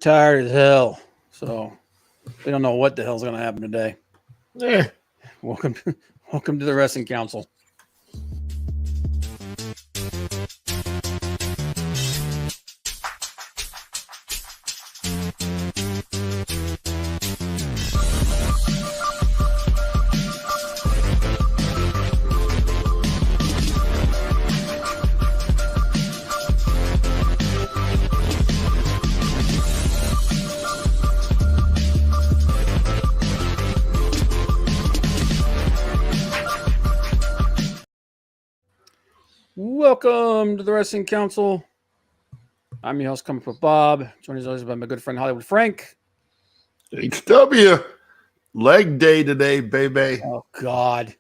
tired as hell, so we don't know what the hell's going to happen today. Welcome to the Wrestling Council. Welcome to the Wrestling Council. I'm your host, coming from Bob. Joined as always by my good friend Hollywood Frank. HW leg day today, baby. Oh God,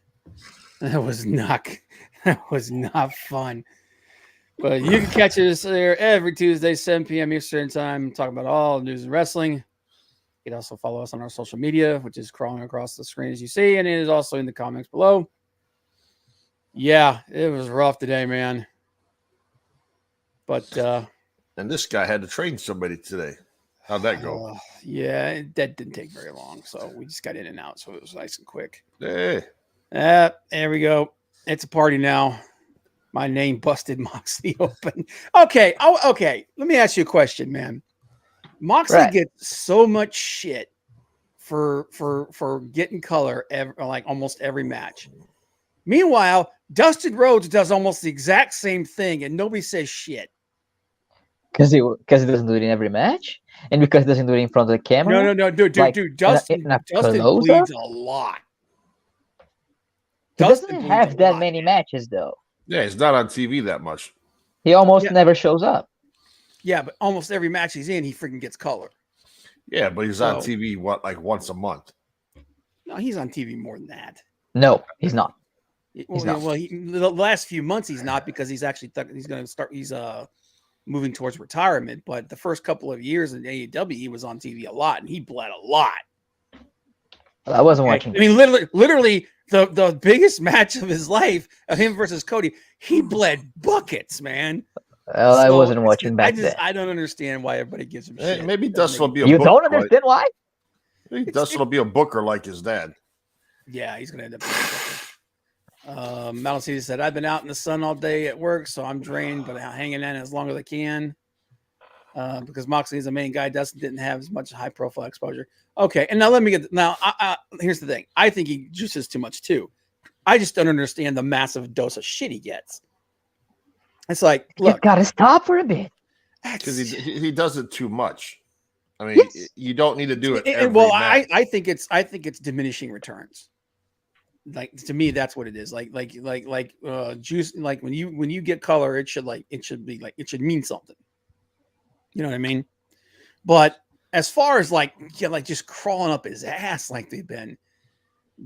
that was not fun. But you can catch us there every Tuesday, 7 p.m. Eastern time, talking about all news and wrestling. You can also follow us on our social media, which is crawling across the screen as you see, and it is also in the comments below. Yeah, it was rough today, man. But and this guy had to train somebody today. How'd that go? Yeah, that didn't take very long. So we just got in and out, so it was nice and quick. Hey. There we go. It's a party now. My name busted Moxley open. Okay. Okay. Let me ask you a question, man. Moxley gets so much shit for getting color like almost every match. Meanwhile, Dustin Rhodes does almost the exact same thing, and nobody says shit. Because he doesn't do it in every match, and because he doesn't do it in front of the camera. No, dude. Dustin bleeds a lot. He doesn't have that many matches, though. Yeah, he's not on TV that much. He almost never shows up. Yeah, but almost every match he's in, he freaking gets color. Yeah, but he's on TV like once a month. No, he's on TV more than that. No, he's not. Well, the last few months he's not, because he's actually he's going to start. He's moving towards retirement. But the first couple of years in AEW, he was on TV a lot, and he bled a lot. Well, I wasn't watching. I mean, literally the biggest match of his life, of him versus Cody, he bled buckets, man. Well, so I wasn't watching back then. I don't understand why everybody gives him shit. Maybe Dustin will be a You booker. don't understand why? Maybe Dustin will be a booker like his dad. Yeah, he's going to end up being a booker. Mountain City said, I've been out in the sun all day at work, so I'm drained, but I'm hanging in as long as I can. Because Moxley is the main guy. Dustin didn't have as much high profile exposure. Okay, and now let me get here's the thing. I think he juices too much too. I just don't understand the massive dose of shit he gets. It's like, look, you gotta stop for a bit. Because he does it too much. I mean, you don't need to do it. I think it's diminishing returns. Like, to me, that's what it is. Like juice. Like when you get color, it should mean something. You know what I mean? But as far as like just crawling up his ass like they've been,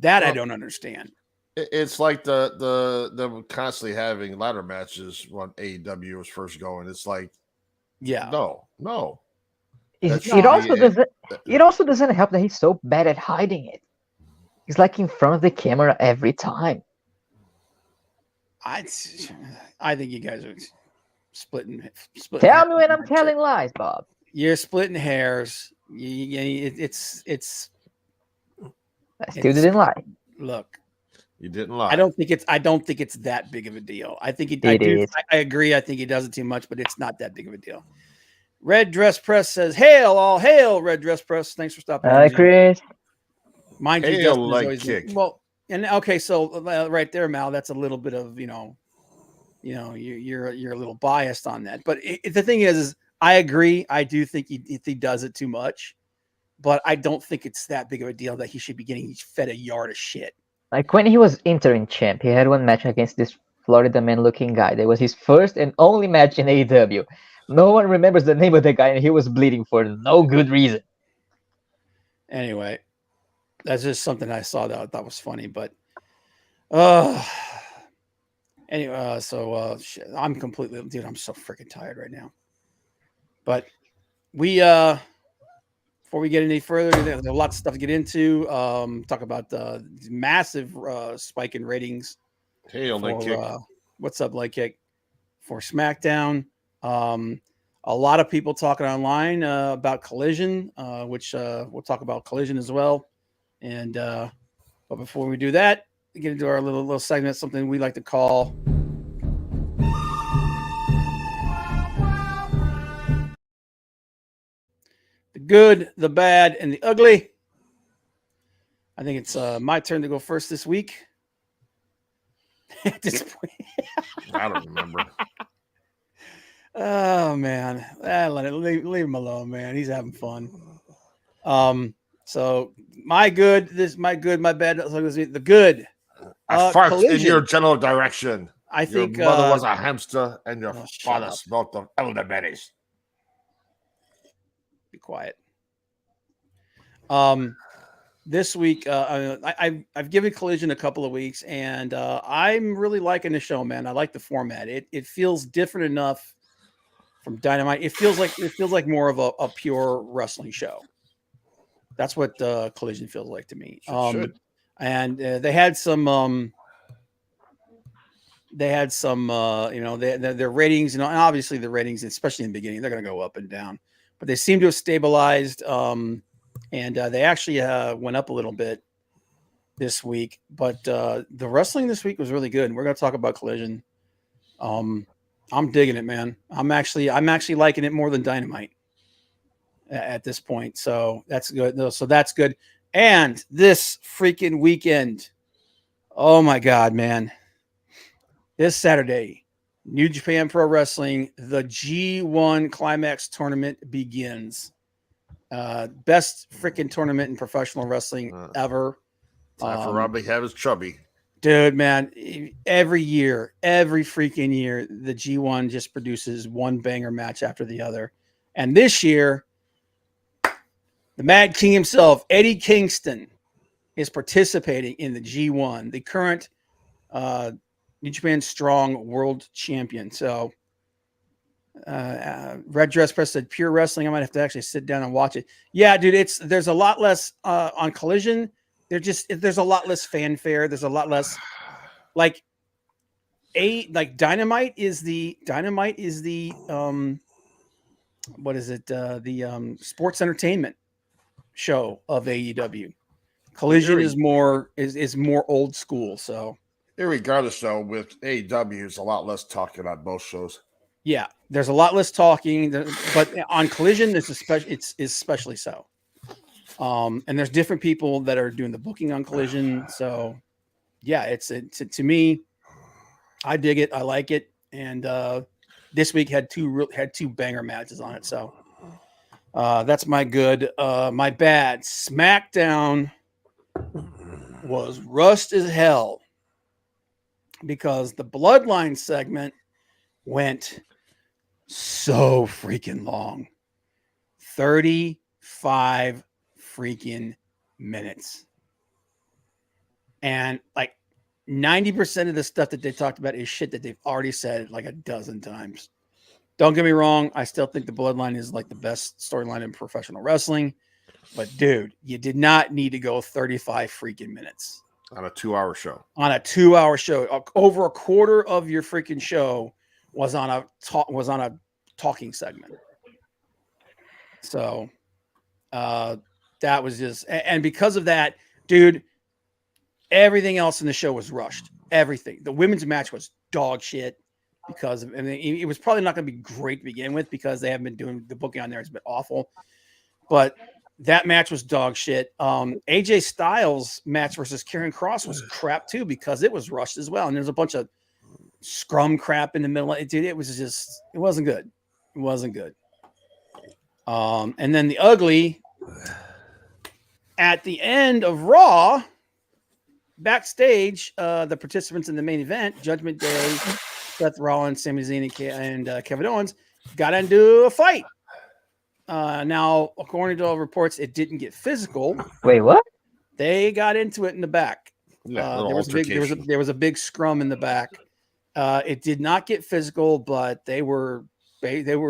that I don't understand. It's like the constantly having ladder matches when AEW was first going. It's like, no. It also doesn't help that he's so bad at hiding it. He's like in front of the camera every time. I think you guys are splitting. Tell me when I'm telling lies, Bob. You're splitting hairs. I still didn't lie. Look, you didn't lie. I don't think it's that big of a deal. I think I agree. I think he does it too much, but it's not that big of a deal. Red Dress Press says, "Hail, all hail, Red Dress Press. Thanks for stopping by." Hi, Chris. Mind you, hail like kick. Well, and okay, so right there, Mal, that's a little bit of you're a little biased on that. But the thing is I agree. I do think he does it too much, but I don't think it's that big of a deal that he should be getting fed a yard of shit. Like when he was interim champ, he had one match against this Florida man-looking guy. That was his first and only match in AEW. No one remembers the name of the guy, and he was bleeding for no good reason. Anyway, that's just something I saw that I thought was funny. But anyway, shit, I'm I'm so freaking tired right now. But we before we get any further, there's a lot of stuff to get into. Talk about the massive spike in ratings. Hey, Leg Kick. What's up, Leg Kick? For Smackdown. A lot of people talking online about Collision, which we'll talk about Collision as well. And but before we do that, we get into our little segment, something we like to call the good, the bad, and the ugly. I think it's my turn to go first this week. At this point, I don't remember. Oh man, leave him alone, man. He's having fun. So my good, my bad. The good. I fart in Collision. your general direction. I think your mother was a hamster and your shut father up. smelt of elderberries. Be quiet. This week, I've given Collision a couple of weeks, and I'm really liking the show, man. I like the format. It feels different enough from Dynamite. It feels like more of a pure wrestling show. That's what Collision feels like to me. And they had some their ratings, and obviously the ratings, especially in the beginning, they're going to go up and down, but they seem to have stabilized. And they actually went up a little bit this week, but the wrestling this week was really good. And we're going to talk about Collision. I'm digging it, man. I'm actually liking it more than Dynamite at this point. So that's good. So that's good. And this freaking weekend, oh my God, man. This Saturday, New Japan Pro Wrestling, the G1 Climax tournament begins. Best freaking tournament in professional wrestling ever. Time for Robbie have his chubby. Dude, man, every freaking year, the G1 just produces one banger match after the other. And this year, the Mad King himself, Eddie Kingston, is participating in the G1, the current New Japan Strong World Champion. So, Red Dress Press said pure wrestling. I might have to actually sit down and watch it. Yeah, dude, there's a lot less on Collision. There's a lot less fanfare. There's a lot less like Dynamite is the what is it? The sports entertainment show of AEW. Collision is more old school. So irregardless though, with AEW, there's a lot less talking on both shows. Yeah, there's a lot less talking, but on Collision, it's especially so. And there's different people that are doing the booking on Collision. So, yeah, it's to me, I dig it. I like it. And this week had two banger matches on it. So that's my good. My bad. Smackdown was rushed as hell because the Bloodline segment went so freaking long. 35 freaking minutes. And like 90% of the stuff that they talked about is shit that they've already said like a dozen times. Don't get me wrong. I still think the Bloodline is like the best storyline in professional wrestling. But dude, you did not need to go 35 freaking minutes. On a 2-hour show. On a 2-hour show. Over a quarter of your freaking show was on a talking segment. So that was just, and because of that, dude, everything else in the show was rushed. Everything. The women's match was dog shit because of, it was probably not going to be great to begin with because they haven't been doing the booking on there. It's been awful, but that match was dog shit. AJ Styles match versus Karrion Kross was crap too because it was rushed as well. And there's a bunch of scrum crap in the middle. Dude, it wasn't good. It wasn't good. And then the ugly at the end of Raw, backstage, the participants in the main event, Judgment Day, Seth Rollins, Sami Zayn, and Kevin Owens got into a fight. Now, according to all reports, it didn't get physical. Wait, what? They got into it in the back. Yeah, there was a big scrum in the back. It did not get physical, but they were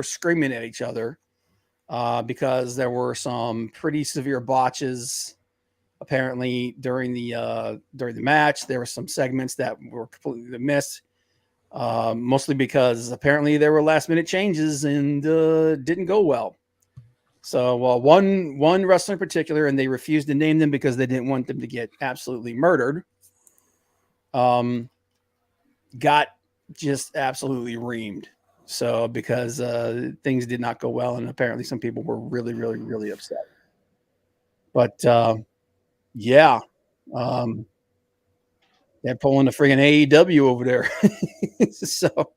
screaming at each other because there were some pretty severe botches. Apparently, during the match, there were some segments that were completely missed. mostly because apparently there were last minute changes and didn't go well. So, one wrestler in particular, and they refused to name them because they didn't want them to get absolutely murdered, got just absolutely reamed. So, because things did not go well, and apparently some people were really, really, really upset. But yeah, they're pulling the friggin' AEW over there. So,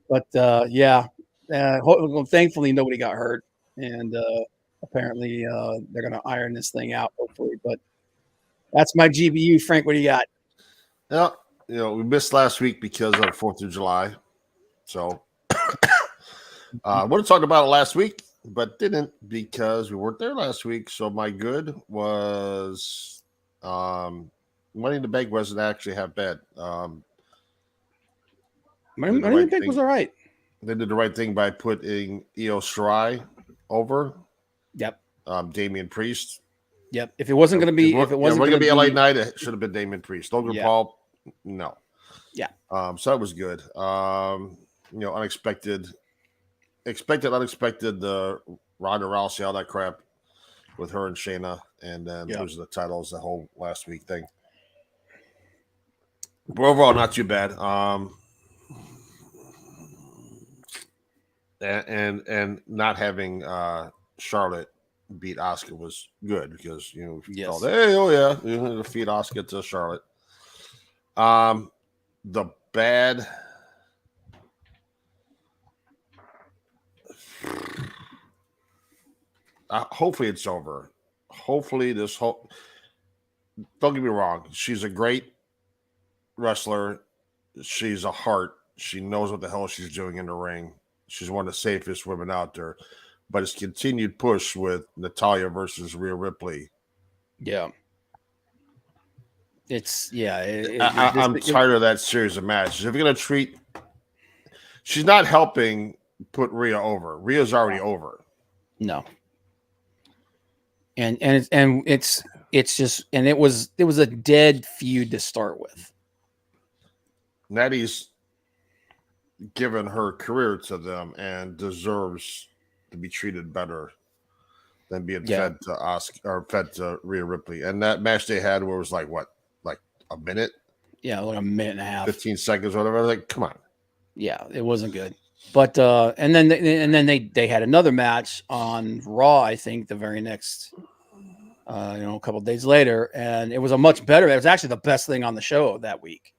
but yeah, thankfully nobody got hurt, and apparently they're going to iron this thing out hopefully. But that's my GBU. Frank, what do you got? Yeah, we missed last week because of 4th of July. So I would have talked about it last week, but didn't because we weren't there last week. So my good was Money in the Bank wasn't actually half bad. Money in the Bank was all right. They did the right thing by putting Io Shirai over. Yep. Damian Priest. Yep. If it wasn't going to be, going to be LA Knight, it should have been Damian Priest. Logan Paul, no. Yeah. So that was good. Unexpected. The Ronda Rousey, all that crap with her and Shayna, and then losing the titles, the whole last week thing. But overall, not too bad. And not having Charlotte beat Asuka was good because thought, hey, defeat Asuka to Charlotte. The bad. Hopefully it's over. Hopefully this whole. Don't get me wrong. She's a great wrestler. She's a heart. She knows what the hell she's doing in the ring. She's one of the safest women out there. But it's continued push with Natalya versus Rhea Ripley. Yeah. I'm tired of that series of matches. If you're going to treat. She's not helping put Rhea over. Rhea's already over. No. And it's just, and it was a dead feud to start with. Natty's given her career to them and deserves to be treated better than being fed to Asuka or fed to Rhea Ripley. And that match they had where it was like a minute? Yeah, like a minute and a half, 15 seconds, whatever. Like, come on. Yeah, it wasn't good. But and then they had another match on Raw, I think, the very next a couple of days later, and it was a much better. It was actually the best thing on the show that week.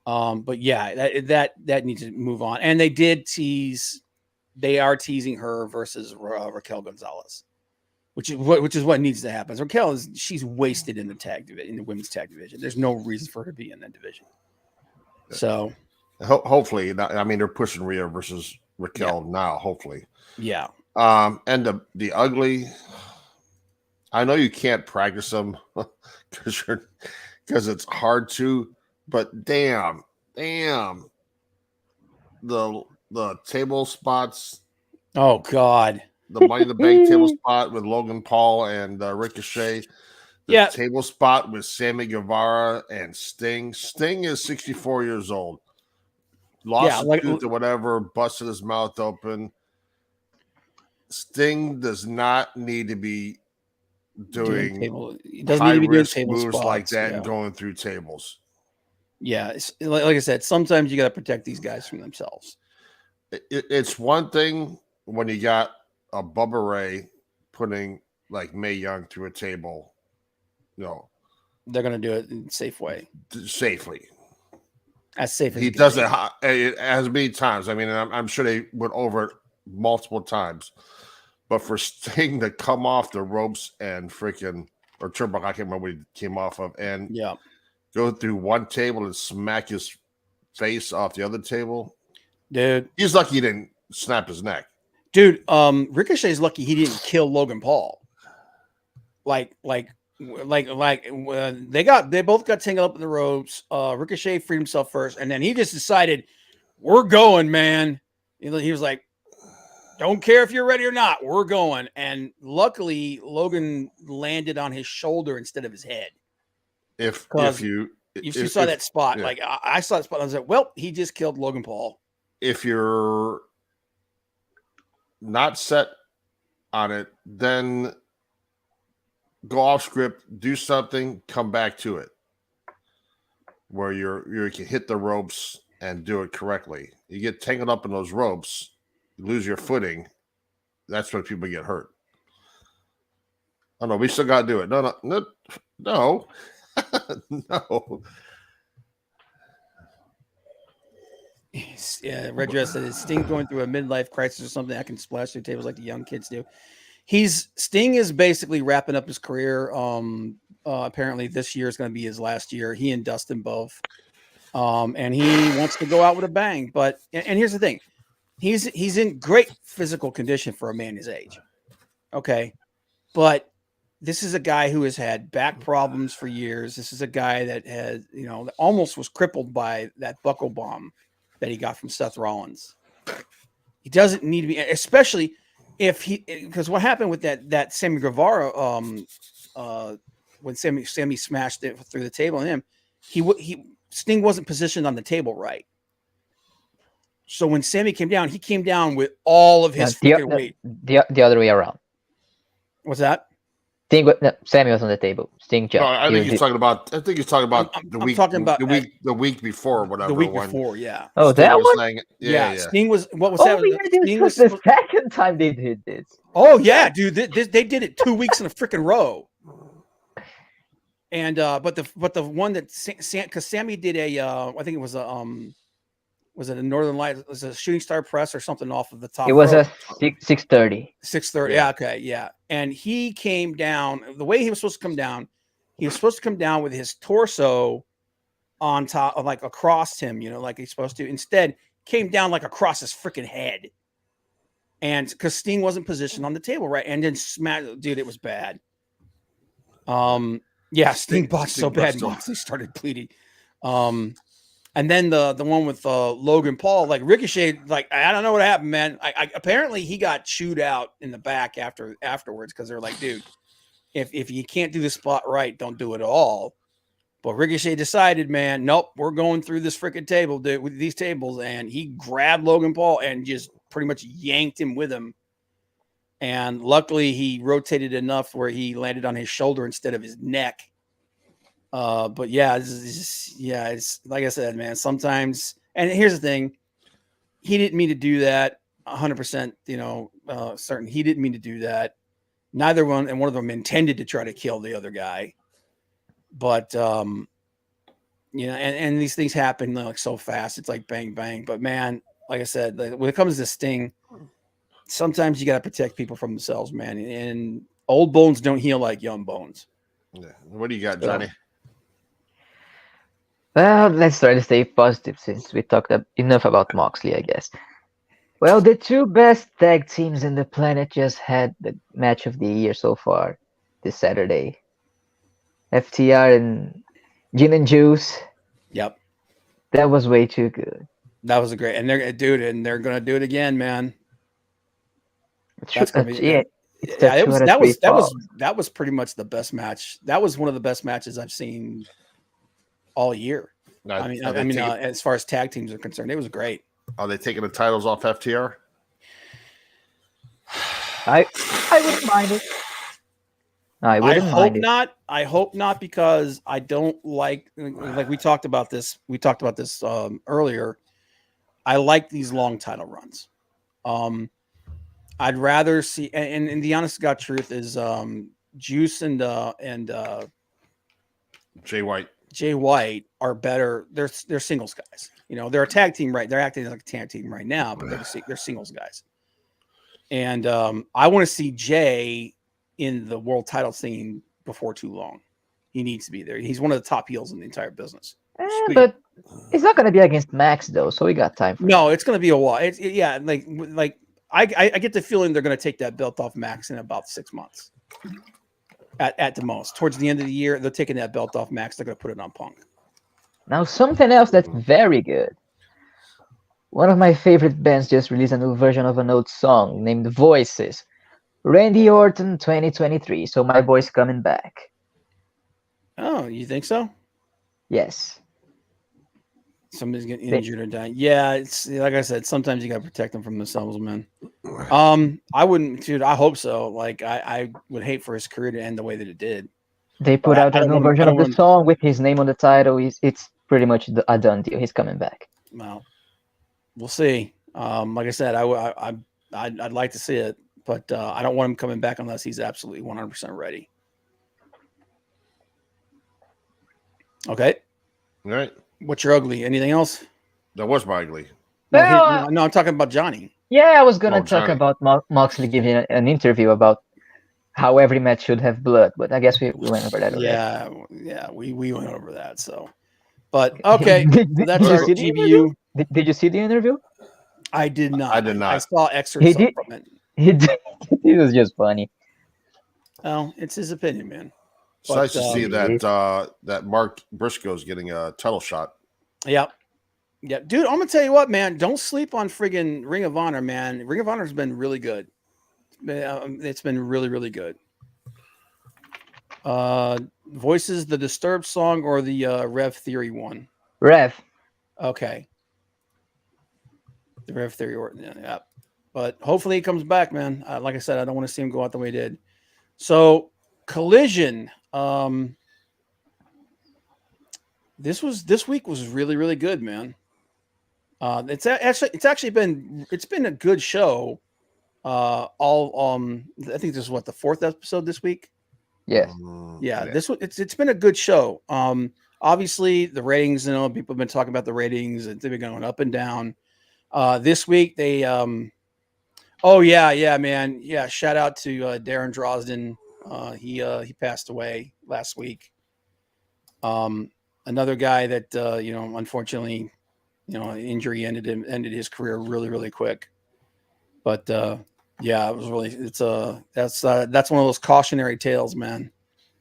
But yeah, that needs to move on. And they did tease. They are teasing her versus Raquel Gonzalez, which is what needs to happen. Raquel she's wasted in the women's tag division. There's no reason for her to be in that division. So hopefully, I mean, they're pushing Rhea versus Raquel now. Hopefully, yeah. And the ugly. I know you can't practice them because it's hard to, but damn, the table spots. Oh God, the Money in the Bank table spot with Logan Paul and Ricochet. The table spot with Sammy Guevara and Sting. Sting is 64 years old. Lost his tooth or whatever, busted his mouth open. Sting does not need to be doing high-risk moves spots, like that and going through tables. Yeah, like I said, sometimes you got to protect these guys from themselves. It's one thing when you got a Bubba Ray putting like Mae Young through a table. They're going to do it in a safe way. Safely. As safe as he does it as many times. I mean, I'm sure they went over it multiple times. But for Sting to come off the ropes and freaking or turnbuckle, I can't remember what he came off of, and go through one table and smack his face off the other table, dude. He's lucky he didn't snap his neck, dude. Ricochet's lucky he didn't kill Logan Paul. They both got tangled up in the ropes. Ricochet freed himself first, and then he just decided, "We're going, man." He was like, "Don't care if you're ready or not. We're going." And luckily, Logan landed on his shoulder instead of his head. If You saw that spot. yeah. Like I saw that spot. I was like, well, he just killed Logan Paul. If you're not set on it, then go off script, do something, come back to it where you can hit the ropes and do it correctly. You get tangled up in those ropes, you lose your footing. That's when people get hurt. Oh no, we still got to do it. No. No. Yeah, Red Dress said, is Sting going through a midlife crisis or something? I can splash through tables like the young kids do. Sting is basically wrapping up his career. Apparently this year is going to be his last year. He and Dustin both. And he wants to go out with a bang. But and here's the thing. He's in great physical condition for a man his age. Okay. But this is a guy who has had back problems for years. This is a guy that has, almost was crippled by that buckle bomb that he got from Seth Rollins. He doesn't need to be, especially because what happened with that Sammy Guevara, when Sammy smashed it through the table on him, Sting wasn't positioned on the table right. So when Sammy came down, he came down with all of his weight. The other way around. What's that? Sammy was on the table. Sting jumped. No, I think he's talking about the week before or whatever. The week before, yeah. Oh, Sting that was one? yeah. Sting was, what was Oh, that? Sting was the second time they did this. Oh, yeah, dude. They did it 2 weeks in a freaking row. And but the one that because Sammy did I think it was a Northern Light? It was a Shooting Star Press or something off of the top. It was row. a 630. 630. Yeah. Okay. Yeah. And he came down the way he was supposed to come down. He was supposed to come down with his torso on top of like across him, like he's supposed to. Instead, came down like across his freaking head. And because Sting wasn't positioned on the table right, and then dude, it was bad. Yeah, Sting botched so bad, Moxley started bleeding. And then the one with Logan Paul, like Ricochet, like I don't know what happened, man. I apparently he got chewed out in the back afterwards because they're like, dude, if you can't do the spot right, don't do it at all. But Ricochet decided, man, nope, we're going through this freaking table, dude, with these tables, and he grabbed Logan Paul and just pretty much yanked him with him. And luckily, he rotated enough where he landed on his shoulder instead of his neck. But yeah, it's like I said, man, sometimes, and here's the thing, he didn't mean to do that 100%, certain. He didn't mean to do that. Neither one of them intended to try to kill the other guy. But, and these things happen like so fast. It's like bang, bang. But man, like I said, when it comes to Sting, sometimes you got to protect people from themselves, man. And old bones don't heal like young bones. Yeah. What do you got, Johnny? Well, let's try to stay positive since we talked enough about Moxley, I guess. Well, the two best tag teams in the planet just had the match of the year so far this Saturday. FTR and Gin and Juice. Yep. That was way too good. That was a great, and they're going to do it again, man. That's gonna be, that was pretty much the best match. That was one of the best matches I've seen all year. As far as tag teams are concerned, it was great. Are they taking the titles off FTR? I wouldn't mind it. I hope not because I don't like we talked about this. We talked about this earlier. I like these long title runs. I'd rather see, and the honest to God truth is, Juice and Jay White are better. They're singles guys. They're a tag team, right? They're acting like a tag team right now, but they're singles guys. And I want to see Jay in the world title scene before too long. He needs to be there. He's one of the top heels in the entire business. But it's not going to be against Max though, so we got time. No, it's going to be a while. I get the feeling they're going to take that belt off Max in about 6 months. At the most. Towards the end of the year, they're taking that belt off Max. They're going to put it on Punk. Now, something else that's very good. One of my favorite bands just released a new version of an old song named Voices. Randy Orton 2023. So my boy's coming back. Oh, you think so? Yes. Somebody's getting They- injured or dying. Yeah, it's like I said. Sometimes you got to protect them from themselves, man. I wouldn't, dude. I hope so. Like, I would hate for his career to end the way that it did. They But put out I a don't new want. I version don't of the want. song with his name on the title. It's pretty much a done deal. He's coming back. Well, we'll see. Like I said, I'd like to see it, but I don't want him coming back unless he's absolutely 100% ready. Okay. All right. What's your ugly? Anything else? That was my ugly. No, Well, no, I'm talking about Johnny. Yeah, I was gonna Oh, talk Johnny. about Moxley giving an interview about how every match should have blood, but I guess we went over that already. Yeah, we went over that. So, but okay, so that's Did you our see the GBU. interview? Did you see the interview? I did not. I did not. I saw excerpts did. from it. He did. It was just funny. Well, it's his opinion, man. It's nice to see that Mark Briscoe's getting a title shot. Yep. Yeah, dude, I'm gonna tell you what, man. Don't sleep on friggin' Ring of Honor, man. Ring of Honor has been really good. It's been really, really good. Voices the Disturbed song or the Rev Theory one? Rev. Okay. The Rev Theory or yeah. But hopefully he comes back, man. Like I said, I don't want to see him go out the way he did. So Collision. This week was really, really good, man. It's actually been a good show. I think this is what, the 4th episode this week. Yes. Yeah. It's been a good show. Obviously the ratings, people have been talking about the ratings and they've been going up and down. This week they oh yeah, man. Yeah, shout out to Darren Drosden. He passed away last week. Another guy that unfortunately, injury ended his career really, really quick. But yeah, it was really that's one of those cautionary tales, man.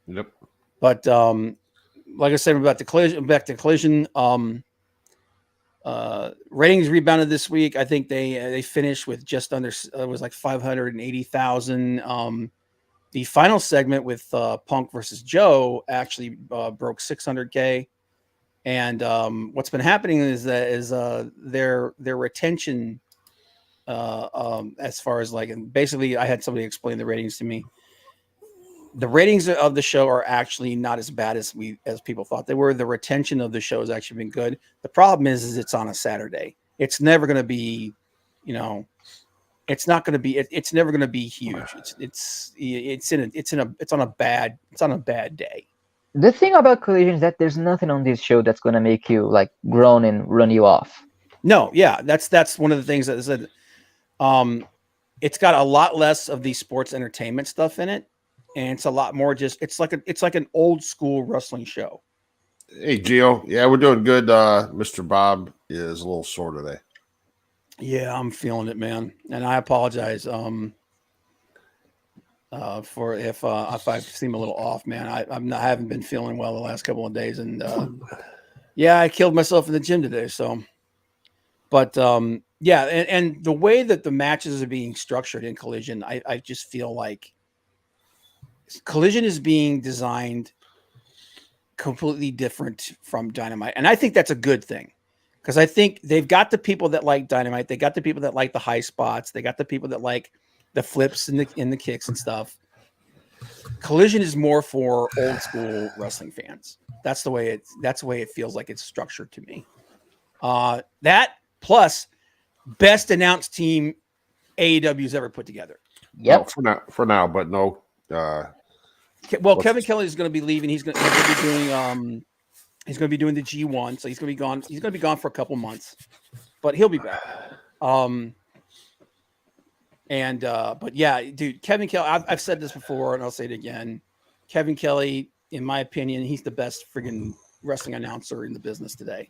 Yep. But like I said about the Collision, back to Collision, ratings rebounded this week. I think they finished with just under it was like 580,000. The final segment with Punk versus Joe actually broke 600K. And what's been happening is that their retention as far as and basically I had somebody explain the ratings to me. The ratings of the show are actually not as bad as people thought they were. The retention of the show has actually been good. The problem is it's on a Saturday. It's never going to be, it's not going to be. It's never going to be huge. It's on a bad day. The thing about Collision is that there's nothing on this show that's gonna make you groan and run you off. No, yeah, that's one of the things that I said. It's got a lot less of the sports entertainment stuff in it, and it's a lot more it's like an old school wrestling show. Hey, Gio. Yeah, we're doing good. Mr. Bob is a little sore today. Yeah, I'm feeling it, man, and I apologize for if I seem a little off, man. I haven't been feeling well the last couple of days, and yeah, I killed myself in the gym today. So, but yeah, and the way that the matches are being structured in Collision, I just feel like Collision is being designed completely different from Dynamite, and I think that's a good thing. Because I think they've got the people that like Dynamite, they got the people that like the high spots, they got the people that like the flips and the kicks and stuff. Collision is more for old school wrestling fans. That's the way it feels like it's structured to me. That plus best announced team AEW's ever put together. Yep. Well, for now, but no. Well, Kevin Kelly is going to be leaving. He's going to be doing the G1, so he's going to be gone. He's going to be gone for a couple months, but he'll be back. But yeah, dude, Kevin Kelly. I've said this before, and I'll say it again. Kevin Kelly, in my opinion, he's the best friggin' wrestling announcer in the business today.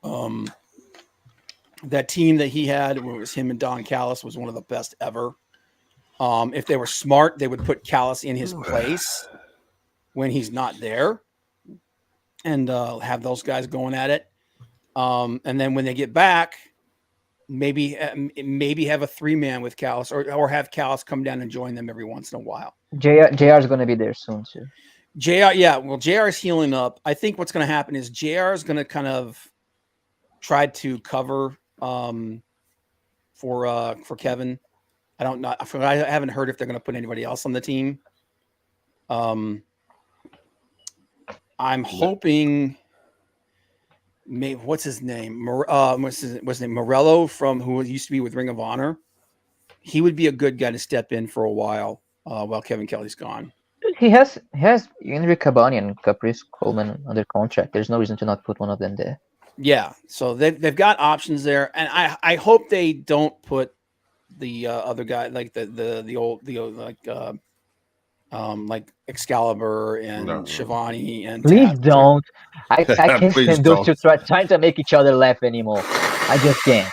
That team that he had, when it was him and Don Callis, was one of the best ever. If they were smart, they would put Callis in his place when he's not there, and have those guys going at it. And then when they get back, maybe have a 3-man with Callis, or have Callis come down and join them every once in a while. JR is going to be there soon too. JR, yeah, well, JR is healing up. I think what's going to happen is JR is going to kind of try to cover for Kevin. I don't know. I haven't heard if they're going to put anybody else on the team. I'm hoping. Maybe what's his name? What's his name? Morello who used to be with Ring of Honor. He would be a good guy to step in for a while Kevin Kelly's gone. He has Henry Cabani and Caprice Coleman under contract. There's no reason to not put one of them there. Yeah, so they've got options there, and I hope they don't put the other guy like the old like Excalibur and Shivani and please Taz. don't. I can't stand those two trying to make each other laugh anymore. I just can't.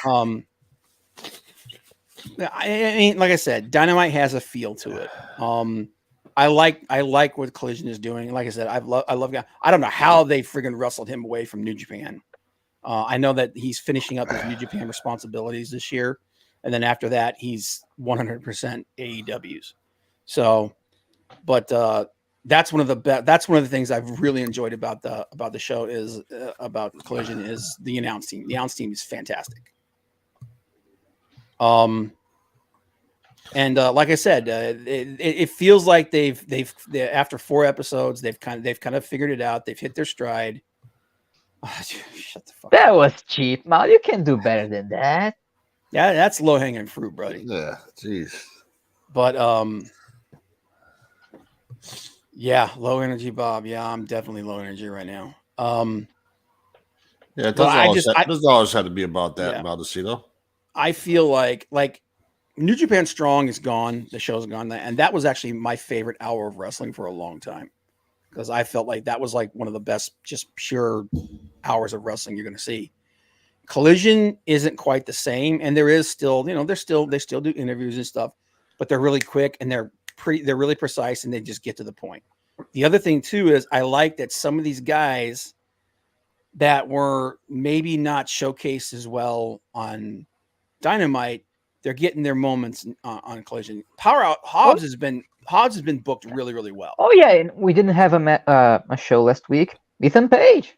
I mean, like I said, Dynamite has a feel to it. I like what Collision is doing. Like I said, I love. I don't know how they friggin' wrestled him away from New Japan. I know that he's finishing up his New Japan responsibilities this year, and then after that, he's 100% AEW's. So, but that's one of the things I've really enjoyed about the show is about Collision is the announce team. The announce team is fantastic. And like I said, it feels like they've after 4 episodes, they've kind of figured it out. They've hit their stride. Oh, shut the fuck that up. was cheap, Mal. You can do better than that. Yeah, that's low hanging fruit, buddy. Yeah, jeez. But yeah, low energy, Bob. Yeah, I'm definitely low energy right now. Yeah, it doesn't always have to be about that, Yeah. Maldacino. I feel like New Japan Strong is gone. The show's gone, and that was actually my favorite hour of wrestling for a long time because I felt like that was like one of the best, just pure hours of wrestling you're going to see. Collision isn't quite the same, and there is still, they still do interviews and stuff, but they're really quick and they're really precise and they just get to the point. The other thing too is I like that some of these guys that were maybe not showcased as well on Dynamite, they're getting their moments on Collision. Hobbs has been booked really, really well. Oh yeah, and we didn't have a show last week. Ethan Page.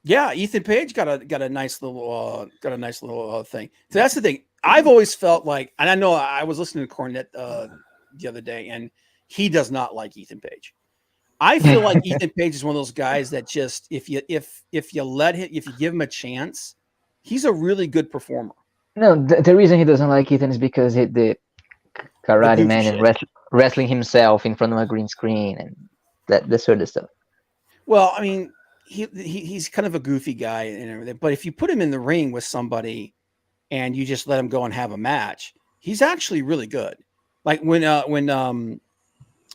Yeah, Ethan Page got a nice little thing. So that's the thing. I've always felt like, and I know I was listening to Cornette the other day, and he does not like Ethan Page. I feel like Ethan Page is one of those guys that just if you give him a chance, he's a really good performer. No, the reason he doesn't like Ethan is because the Karate Man and wrestling himself in front of a green screen and that sort of stuff. Well, I mean, he's kind of a goofy guy and everything, but if you put him in the ring with somebody and you just let him go and have a match, he's actually really good. Like when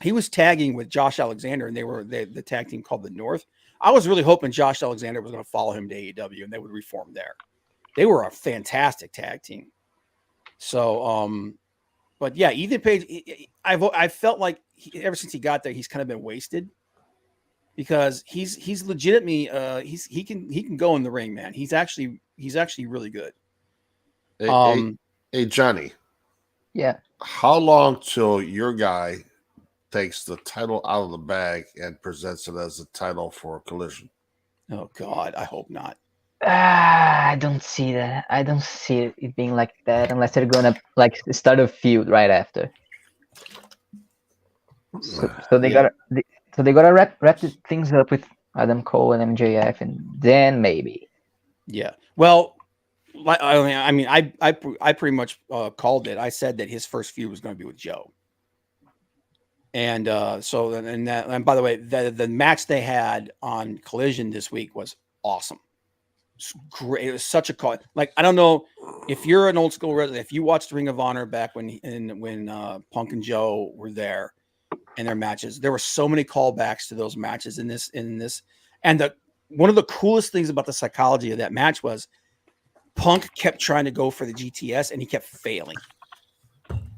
he was tagging with Josh Alexander and they were the tag team called the North, I was really hoping Josh Alexander was going to follow him to AEW and they would reform there. They were a fantastic tag team. So, but yeah, Ethan Page, I felt like ever since he got there, he's kind of been wasted because he's legitimately he can go in the ring, man. He's actually really good. Hey, Johnny. Yeah. How long till your guy takes the title out of the bag and presents it as a title for Collision? Oh God, I hope not. I don't see that. I don't see it being like that unless they're gonna start a feud right after. So they gotta wrap things up with Adam Cole and MJF, and then maybe. Yeah. Well, I pretty much called it. I said that his first feud was going to be with Joe. And and by the way, the match they had on Collision this week was awesome. It's great. It was such a call. Like, I don't know if you're an old school resident, if you watched Ring of Honor back when Punk and Joe were there in their matches, there were so many callbacks to those matches in this. And one of the coolest things about the psychology of that match was Punk kept trying to go for the GTS and he kept failing.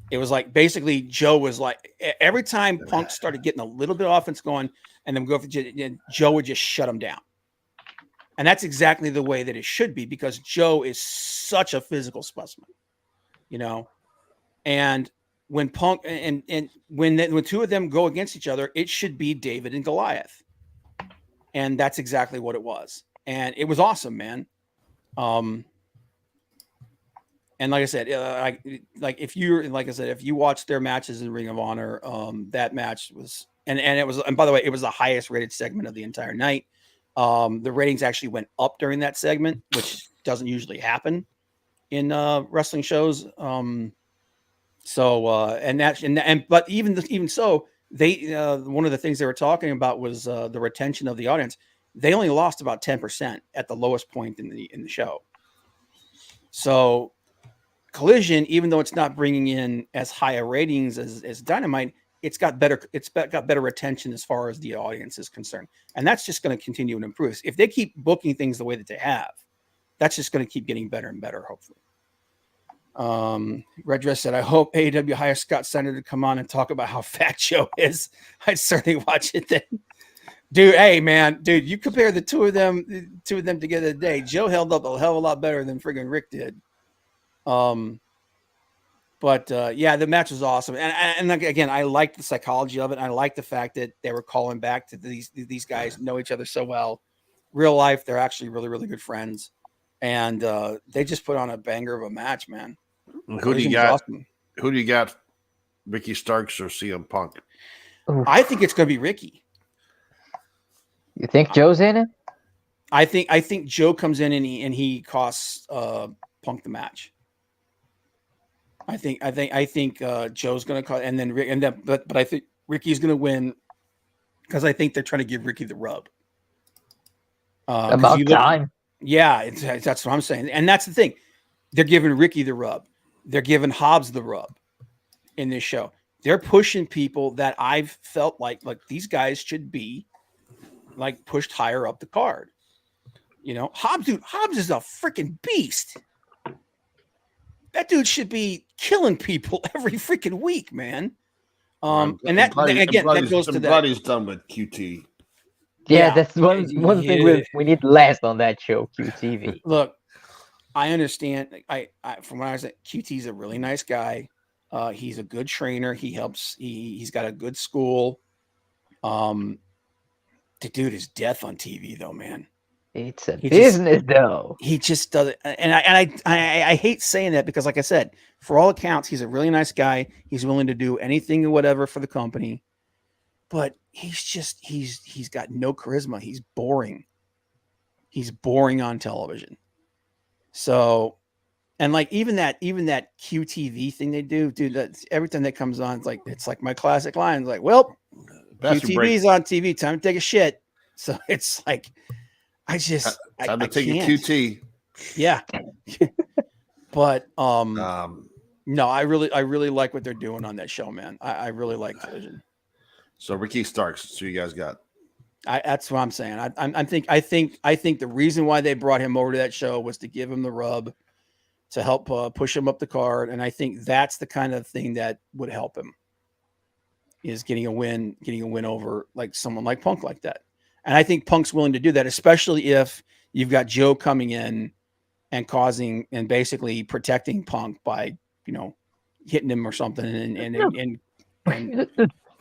It was like basically Joe was like every time Punk started getting a little bit of offense going and then go for Joe would just shut him down. And that's exactly the way that it should be because Joe is such a physical specimen, and when Punk and when two of them go against each other, it should be David and Goliath, and that's exactly what it was, and it was awesome, man. And like I said, if you watch their matches in Ring of Honor, that match was, and it was, and by the way, it was the highest rated segment of the entire night. The ratings actually went up during that segment, which doesn't usually happen in wrestling shows. But even so, they one of the things they were talking about was the retention of the audience. They only lost about 10% at the lowest point in the show. So Collision, even though it's not bringing in as high a ratings as Dynamite, it's got better retention as far as the audience is concerned, and that's just going to continue to improve. If they keep booking things the way that they have, that's just going to keep getting better and better, hopefully. Red Dress said, I hope AEW hires Scott Steiner to come on and talk about how fat Joe is. I'd certainly watch it then. Dude, hey man, you compare the two of them together today. Joe held up a hell of a lot better than friggin' Rick did. Yeah, the match was awesome. And again, I like the psychology of it. I like the fact that they were calling back to these guys know each other so well. Real life, they're actually really, really good friends. And they just put on a banger of a match, man. Who do you got? Awesome. Who do you got? Ricky Starks or CM Punk? I think it's going to be Ricky. You think Joe's in it? I think Joe comes in and he costs Punk the match. I think Joe's going to cost, but I think Ricky's going to win because I think they're trying to give Ricky the rub. About time. Yeah, that's what I'm saying, and that's the thing. They're giving Ricky the rub. They're giving Hobbs the rub in this show. They're pushing people that I've felt like these guys should be like pushed higher up the card. You know, Hobbs is a freaking beast. That dude should be killing people every freaking week, man. And that goes to that. Everybody's done with QT. Yeah, that's one thing we need less on that show, QTV. Look, I understand. I from what I said, QT's a really nice guy. He's a good trainer. He helps. He's got a good school. The dude is death on TV, though, man. It's a business, though. He just does it, and I hate saying that because, like I said, for all accounts, he's a really nice guy. He's willing to do anything or whatever for the company, but he's got no charisma. He's boring. He's boring on television. So, and like even that QTV thing they do, dude. That's every time that comes on, it's like my classic line. It's like, well, QTV's on TV. Time to take a shit. So it's like, I take a QT. Yeah. But no, I really like what they're doing on that show, man. I really like Collision. So Ricky Starks, who you guys got? That's what I'm saying. I think the reason why they brought him over to that show was to give him the rub, to help push him up the card, and I think that's the kind of thing that would help him. Is getting a win over like someone like Punk like that. And I think Punk's willing to do that, especially if you've got Joe coming in and causing and basically protecting Punk by, hitting him or something. And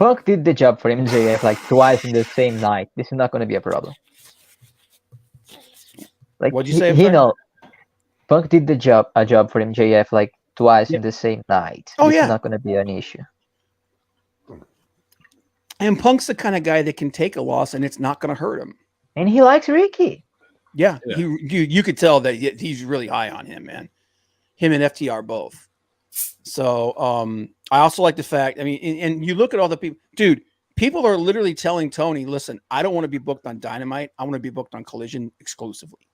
Punk did the job for MJF like twice in the same night. This is not going to be a problem. Like, what'd you say? Punk did a job for MJF like twice in the same night. Oh, this is not going to be an issue. And Punk's the kind of guy that can take a loss and it's not going to hurt him. And he likes Ricky. Yeah. You could tell that he's really high on him, man. Him and FTR both. So I also like the fact, and you look at all the people, dude, people are literally telling Tony, listen, I don't want to be booked on Dynamite. I want to be booked on Collision exclusively.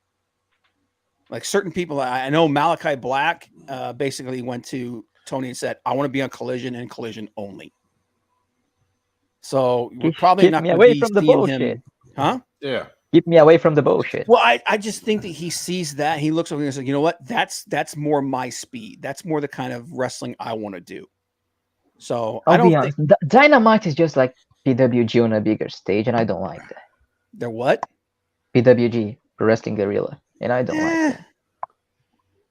Like certain people, I know Malachi Black basically went to Tony and said, I want to be on Collision and Collision only. So we're probably not going to be seeing him. Huh? Yeah. Keep me away from the bullshit. Well, I just think that he sees that. He looks over and says, you know what? That's more my speed. That's more the kind of wrestling I want to do. So I'll be honest. Dynamite is just like PWG on a bigger stage, and I don't like that. They're what? PWG, Pro Wrestling Guerrilla, and I don't like that.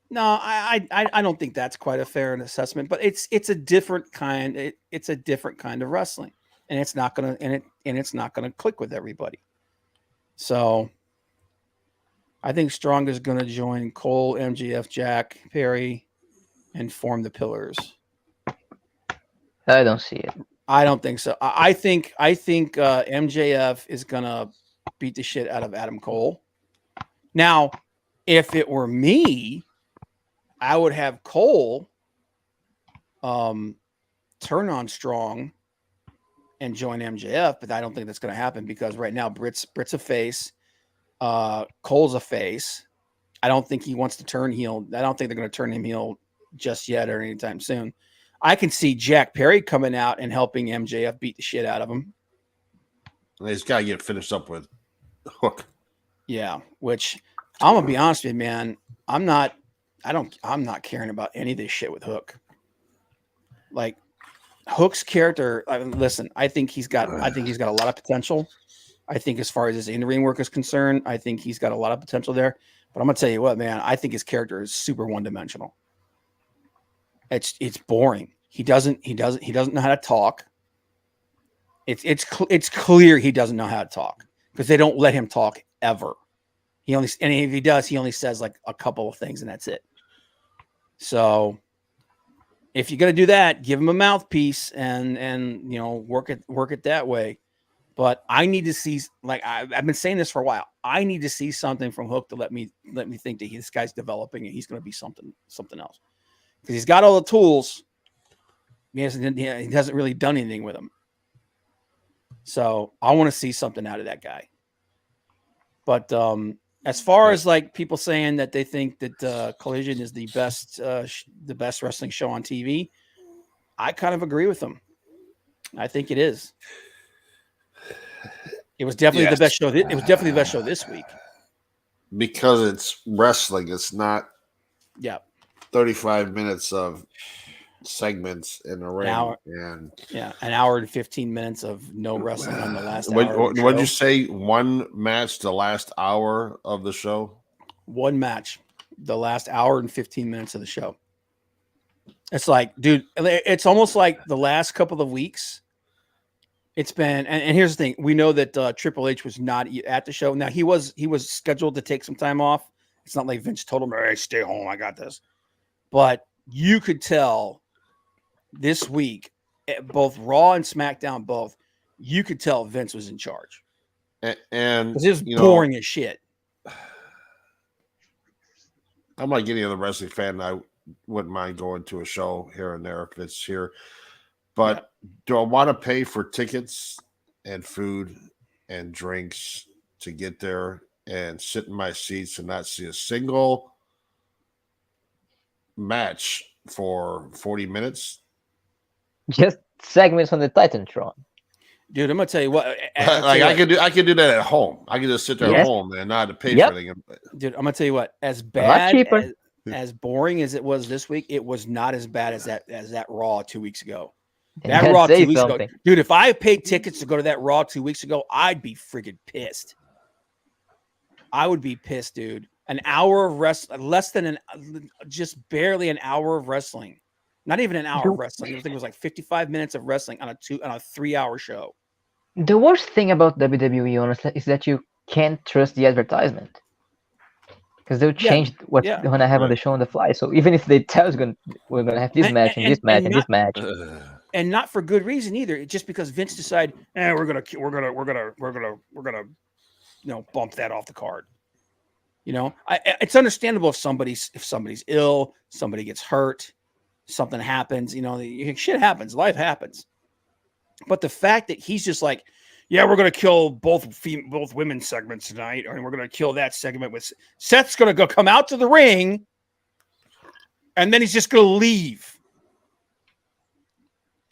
No, I don't think that's quite a fair assessment, but it's a different kind. It's a different kind of wrestling, and it's not gonna it's not gonna click with everybody. So I think Strong is gonna join Cole, MGF, Jack, Perry, and form the Pillars. I don't see it. I don't think so. I think MJF is gonna beat the shit out of Adam Cole. Now, if it were me, I would have Cole turn on Strong and join MJF, but I don't think that's going to happen because right now Britt's a face, Cole's a face. I don't think he wants to turn heel. I don't think they're going to turn him heel just yet or anytime soon. I can see Jack Perry coming out and helping MJF beat the shit out of him. And he's got to get finished up with Hook. Yeah, which I'm gonna be honest with you, man. I'm not caring about any of this shit with Hook. Like Hook's character, listen, I think he's got a lot of potential. I think as far as his in-ring work is concerned, I think he's got a lot of potential there. But I'm gonna tell you what, man, I think his character is super one-dimensional. It's boring. He doesn't know how to talk. It's clear he doesn't know how to talk because they don't let him talk ever. And if he does, he only says like a couple of things and that's it. So if you're gonna do that, give him a mouthpiece and work it that way. But I need to see, like I've been saying this for a while. I need to see something from Hook to let me think that this guy's developing and he's gonna be something else. Because he's got all the tools. He hasn't really done anything with them. So I want to see something out of that guy. But as far as like people saying that they think that Collision is the best wrestling show on TV, I kind of agree with them. I think it is. It was definitely the best show. It was definitely the best show this week because it's wrestling. It's not. 35 minutes of segments in the ring. An hour and 15 minutes of no wrestling on the last hour. What did you say? One match, the last hour of the show? One match, the last hour and 15 minutes of the show. It's like, dude, it's almost like the last couple of weeks. It's been, and here's the thing. We know that Triple H was not at the show. Now, he was scheduled to take some time off. It's not like Vince told him, hey, stay home. I got this. But you could tell this week, both Raw and SmackDown, you could tell Vince was in charge. And because it was boring as shit. I'm like any other wrestling fan. I wouldn't mind going to a show here and there if it's here. But do I want to pay for tickets and food and drinks to get there and sit in my seats and not see a single match for 40 minutes? Just segments on the Titantron. Dude, I'm gonna tell you what. I can do that at home. I can just sit there at home and not have to pay for anything. Dude, I'm gonna tell you what. As bad as boring as it was this week, it was not as bad as that Raw 2 weeks ago. That Raw 2 weeks ago, dude. If I paid tickets to go to that Raw 2 weeks ago, I'd be freaking pissed. I would be pissed, dude. An hour of just barely an hour of wrestling. Not even an hour of wrestling. I think it was like 55 minutes of wrestling on a 3-hour show. The worst thing about WWE, honestly, is that you can't trust the advertisement. Because they'll change what's going to have on the show on the fly. So even if they tell us we're going to have this match and this match and this match. And not for good reason either. It's just because Vince decided, we're gonna bump that off the card. It's understandable if somebody's ill, somebody gets hurt, something happens. Shit happens, life happens. But the fact that he's just like, we're gonna kill both women's segments tonight, and we're gonna kill that segment with Seth's gonna come out to the ring, and then he's just gonna leave.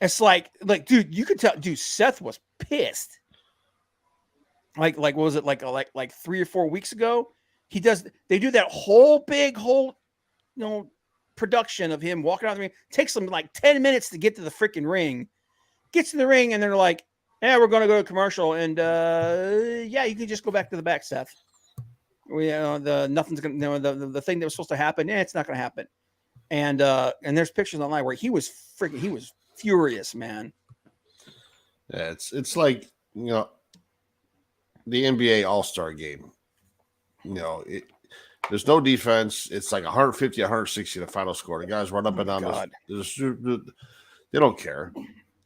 It's like, dude, you could tell, dude, Seth was pissed. Like, what was it, like 3 or 4 weeks ago? They do that whole production of him walking out of the ring. Takes them like 10 minutes to get to the freaking ring. Gets in the ring, and they're like, we're going to go to commercial. And you can just go back to the back, Seth. We the nothing's gonna the thing that was supposed to happen. It's not gonna happen. And there's pictures online where he was furious, man. Yeah, it's like the NBA All-Star game. There's no defense. It's like 150, 160 the final score. The guys run up and down this. They don't care.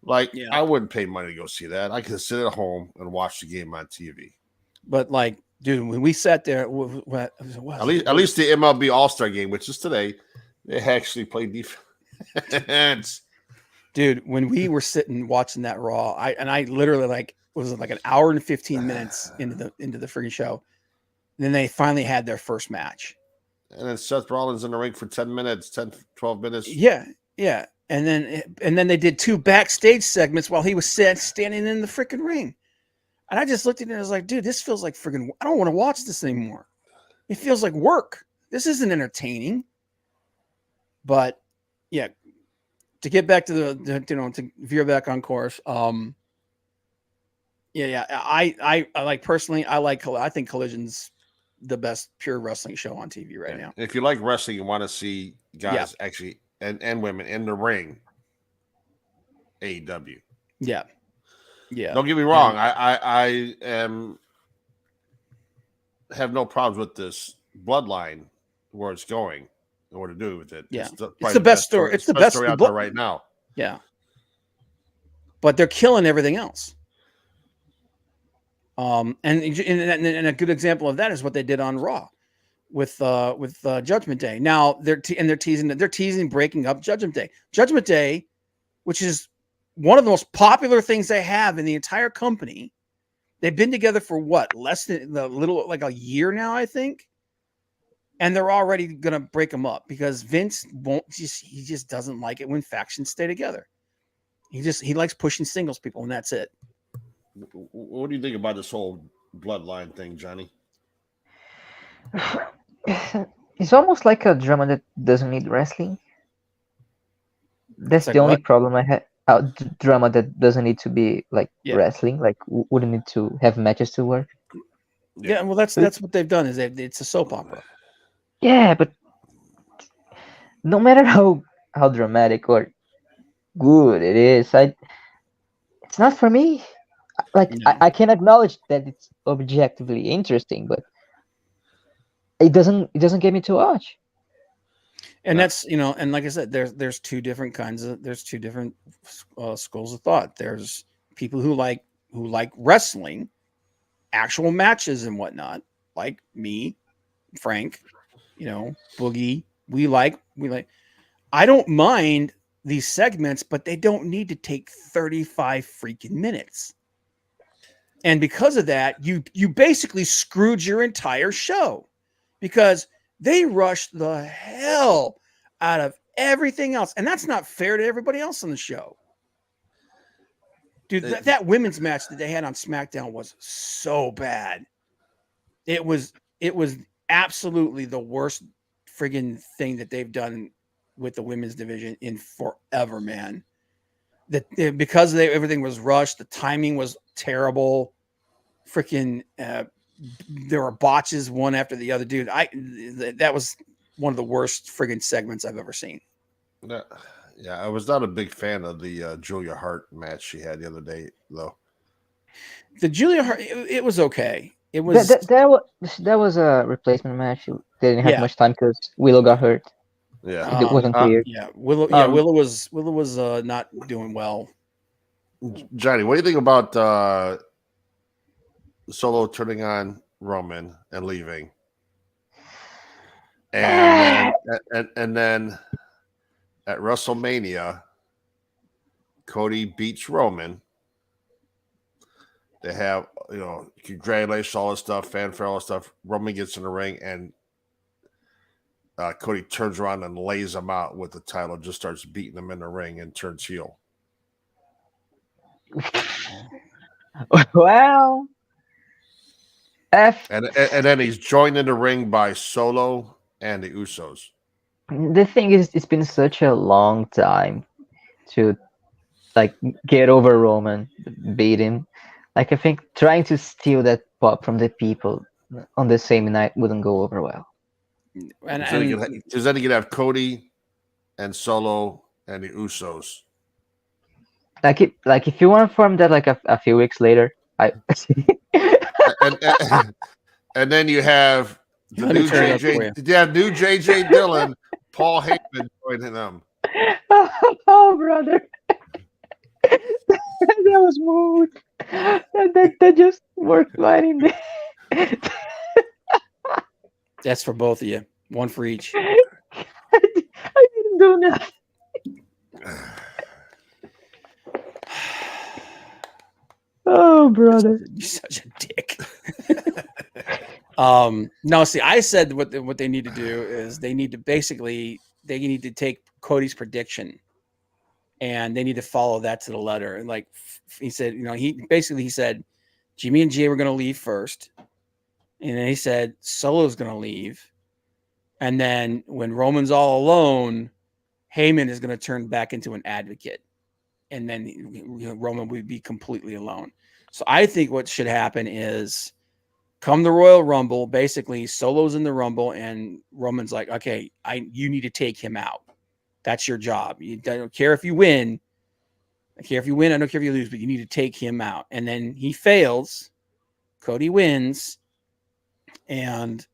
Like, Yeah. I wouldn't pay money to go see that. I could sit at home and watch the game on TV. But like, dude, when we sat there, at least the MLB All-Star game, which is today, they actually play defense. Dude, when we were sitting watching that Raw, I literally was like an hour and 15 minutes into the freaking show. And then they finally had their first match. And then Seth Rollins in the ring for 10 minutes, 10, 12 minutes. Yeah. And then they did 2 backstage segments while he was standing in the freaking ring. And I just looked at it and I was like, dude, this feels like freaking, I don't want to watch this anymore. It feels like work. This isn't entertaining. But yeah, to get back to to veer back on course. I like personally, I think Collision's the best pure wrestling show on TV right now. If you like wrestling, you want to see guys actually and women in the ring. AEW. Yeah. Don't get me wrong. I have no problems with this bloodline where it's going and what to do with it. Yeah, it's the best story. It's the best story out there right now. Yeah, but they're killing everything else. And a good example of that is what they did on Raw with Judgment Day. Now they're teasing breaking up Judgment Day. Judgment Day, which is one of the most popular things they have in the entire company. They've been together for less than like a year now, I think. And they're already going to break them up because Vince he just doesn't like it when factions stay together. He likes pushing singles people, and that's it. What do you think about this whole bloodline thing, Johnny? It's almost like a drama that doesn't need wrestling. That's the only problem I had. Drama that doesn't need to be wrestling, like wouldn't need to have matches to work. Yeah, well, that's what they've done. It's a soap opera. Yeah, but no matter how dramatic or good it is, it's not for me. I can acknowledge that it's objectively interesting, but it doesn't get me to watch. And that's and like I said, there's two different schools of thought. There's people who like wrestling, actual matches and whatnot, like me, Frank, Boogie. We like. I don't mind these segments, but they don't need to take 35 freaking minutes. And because of that, you basically screwed your entire show because they rushed the hell out of everything else. And that's not fair to everybody else on the show. Dude, that women's match that they had on Smackdown was so bad. It was absolutely the worst friggin' thing that they've done with the women's division in forever, man. Because everything was rushed, the timing was terrible. Freaking there were botches one after the other, dude. That was one of the worst friggin' segments I've ever seen. Yeah, I was not a big fan of the Julia Hart match she had the other day, though. The Julia Hart, it was okay. It was that was a replacement match. They didn't have much time because Willow got hurt. Yeah, it wasn't clear. Willow was not doing well. Johnny, what do you think about Solo turning on Roman and leaving, and then at WrestleMania, Cody beats Roman. They have congratulations, all this stuff, fanfare, all this stuff. Roman gets in the ring and Cody turns around and lays him out with the title, just starts beating him in the ring and turns heel. Well. And then he's joined in the ring by Solo and the Usos. The thing is, it's been such a long time to get over Roman, beat him. I think trying to steal that pop from the people on the same night wouldn't go over well. And Because then you could have Cody and Solo and the Usos. Like if you want to form that like a few weeks later, I and then you have the Let me new turn it up for JJ. you. Yeah, new JJ Dillon, Paul Heyman joining them. oh brother, that was smooth. That just worked right in there. That's for both of you. One for each. I didn't do nothing. Oh brother. You're such a dick. No, see, I said what they need to do is they need to take Cody's prediction and they need to follow that to the letter. And like he said, he said Jimmy and Jay were going to leave first. And then he said Solo's going to leave. And then when Roman's all alone, Heyman is going to turn back into an advocate. And then Roman would be completely alone. So I think what should happen is come the Royal Rumble, basically Solo's in the Rumble and Roman's like, okay, you need to take him out. That's your job. You don't care if you win. I care if you win. I don't care if you lose, but you need to take him out. And then he fails. Cody wins. And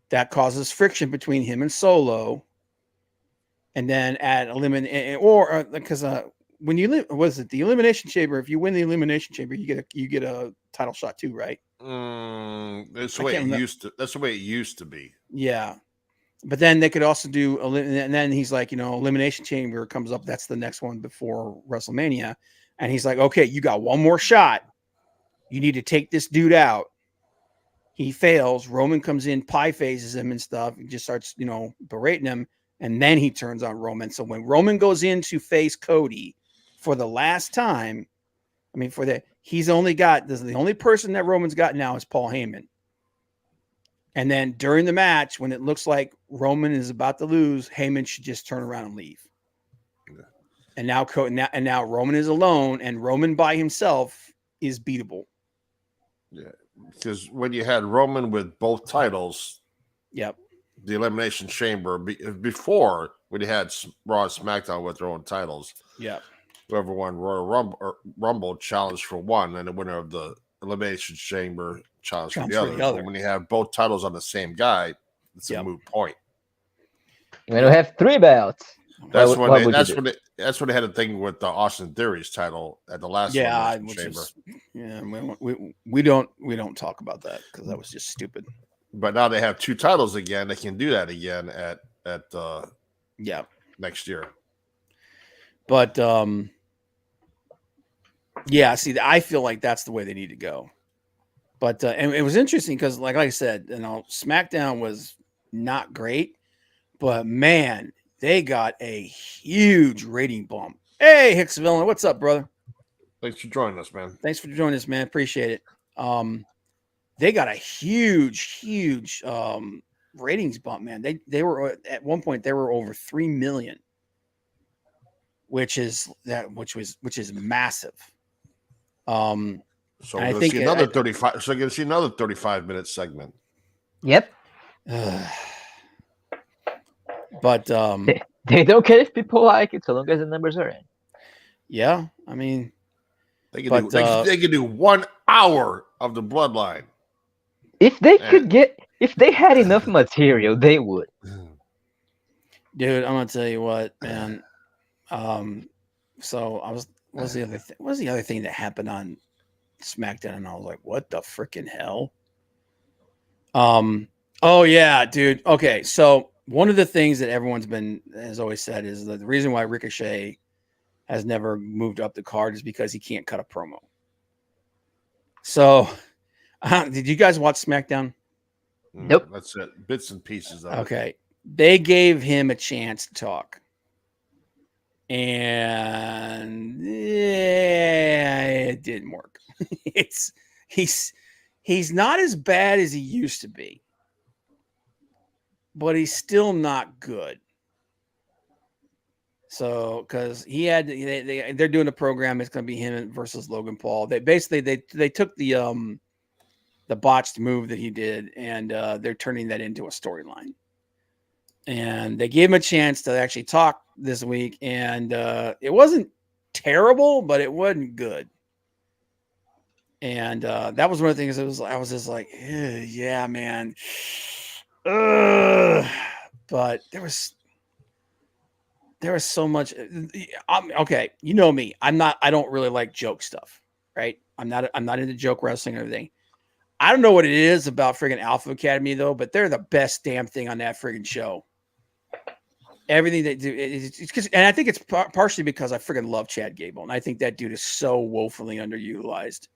that causes friction between him and Solo. And then at because when you was it the Elimination Chamber? If you win the Elimination Chamber, you get a title shot too, right? That's the way it used to. That's the way it used to be. Yeah, but then they could also do, and then he's like, Elimination Chamber comes up. That's the next one before WrestleMania, and he's like, okay, you got one more shot. You need to take this dude out. He fails. Roman comes in, pie phases him and stuff. He just starts, berating him. And then he turns on Roman. So when Roman goes in to face Cody for the last time, he's only got, the only person that Roman's got now is Paul Heyman. And then during the match, when it looks like Roman is about to lose, Heyman should just turn around and leave. And now Roman is alone, and Roman by himself is beatable. Yeah, because when you had Roman with both titles, yep, the Elimination Chamber before when you had Raw and SmackDown with their own titles, yep, whoever won Royal Rumble challenged for one, and the winner of the Elimination Chamber challenged for the other. But when you have both titles on the same guy, it's a moot point. When you have 3 belts, that's when they had a thing with the Austin Theory's title at the last Chamber. We don't talk about that because that was just stupid. But now they have 2 titles again. They can do that again at next year. But see, I feel like that's the way they need to go. But and it was interesting because, like I said, SmackDown was not great, but man, they got a huge rating bump. Hey, Hicks Villain, what's up, brother? Thanks for joining us, man. Thanks for joining us, man. Appreciate it. They got a huge ratings bump, man. They were at one point they were over 3 million, which is massive. So we're going to see another 35. So you're going to see another 35-minute segment. Yep. But they don't care if people like it so long as the numbers are in. Yeah, I mean, they can do 1 hour of the Bloodline. If they had enough material, they would. Dude, I'm gonna tell you what, man. So what's the other thing that happened on SmackDown? And I was like, what the freaking hell? Oh yeah, dude. Okay, so one of the things that everyone's has always said is that the reason why Ricochet has never moved up the card is because he can't cut a promo. So, did you guys watch SmackDown? Nope. That's it. Bits and pieces of Okay. They gave him a chance to talk. And it didn't work. He's not as bad as he used to be. But he's still not good. So, because they're doing a program, it's going to be him versus Logan Paul. They basically they took the the botched move that he did, and they're turning that into a storyline. And they gave him a chance to actually talk this week, and it wasn't terrible, but it wasn't good. And that was one of the things. I was just like, yeah, man. But there was so much. Okay, you know me. I don't really like joke stuff, right? I'm not into joke wrestling and everything. I don't know what it is about friggin' Alpha Academy though, but they're the best damn thing on that friggin' show. Everything they do, and I think it's partially because I friggin' love Chad Gable, and I think that dude is so woefully underutilized.